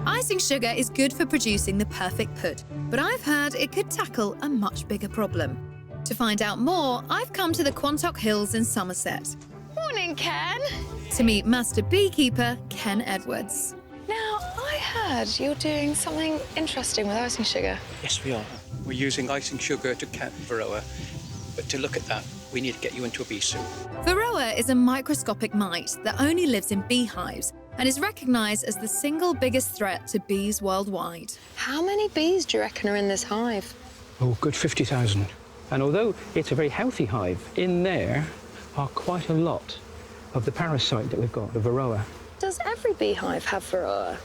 Icing sugar is good for producing the perfect pud, but I've heard it could tackle a much bigger problem. To find out more, I've come to the Quantock Hills in Somerset Morning, Ken. to meet Master Beekeeper Ken Edwards. Now, I heard you're doing something interesting with icing sugar. Yes, we are. We're using icing sugar to count varroa. But to look at that, we need to get you into a bee suit. Varroa is a microscopic mite that only lives in beehives and is recognised as the single biggest threat to bees worldwide. How many bees do you reckon are in this hive? Oh, good 50,000. And although it's a very healthy hive, in there are quite a lot of the parasite that we've got, the varroa. Does every beehive have varroa?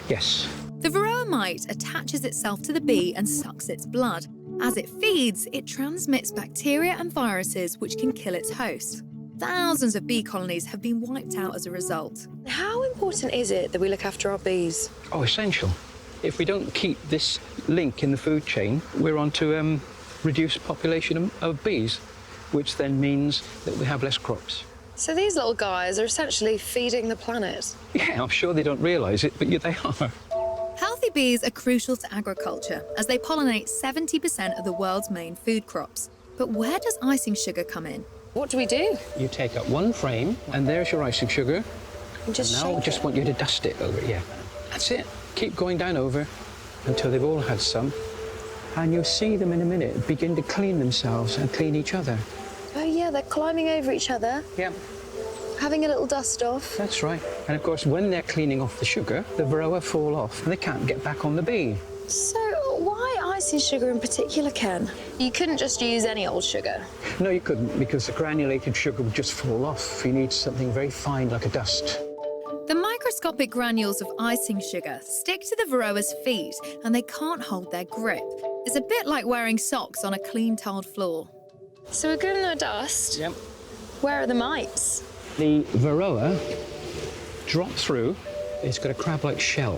Yes. The varroa mite attaches itself to the bee and sucks its blood. As it feeds, it transmits bacteria and viruses which can kill its host. Thousands of bee colonies have been wiped out as a result. How important is it that we look after our bees? Oh, essential. If we don't keep this link in the food chain, we're on to reduced population of bees, which then means that we have less crops. So these little guys are essentially feeding the planet. Yeah, I'm sure they don't realise it, but yeah, they are. Healthy bees are crucial to agriculture as they pollinate 70% of the world's main food crops. But where does icing sugar come in? What do we do? You take up one frame, and there's your icing sugar. And just Now I shake just it. want you to dust it over, yeah. That's it. Keep going down over until they've all had some. And you'll see them in a minute begin to clean themselves and clean each other. Oh, yeah, they're climbing over each other, Yeah, having a little dust off. that's right. And of course, when they're cleaning off the sugar, the varroa fall off and they can't get back on the bee. So why icing sugar in particular, Ken? You couldn't just use any old sugar. No, you couldn't, because the granulated sugar would just fall off. You need something very fine, like a dust. The microscopic granules of icing sugar stick to the varroa's feet and they can't hold their grip. It's a bit like wearing socks on a clean tiled floor. So we're good in the dust. Yep. Where are the mites? The varroa drop through. It's got a crab-like shell.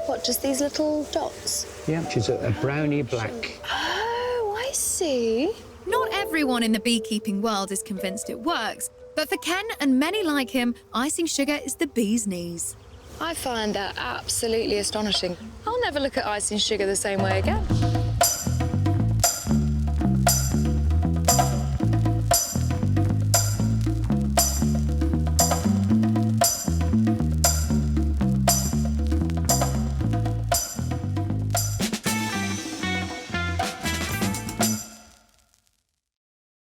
What, just these little dots? Yeah, which is a browny black. Oh, I see. Not everyone in the beekeeping world is convinced it works, but for Ken and many like him, icing sugar is the bee's knees. I find that absolutely astonishing. I'll never look at icing sugar the same way again.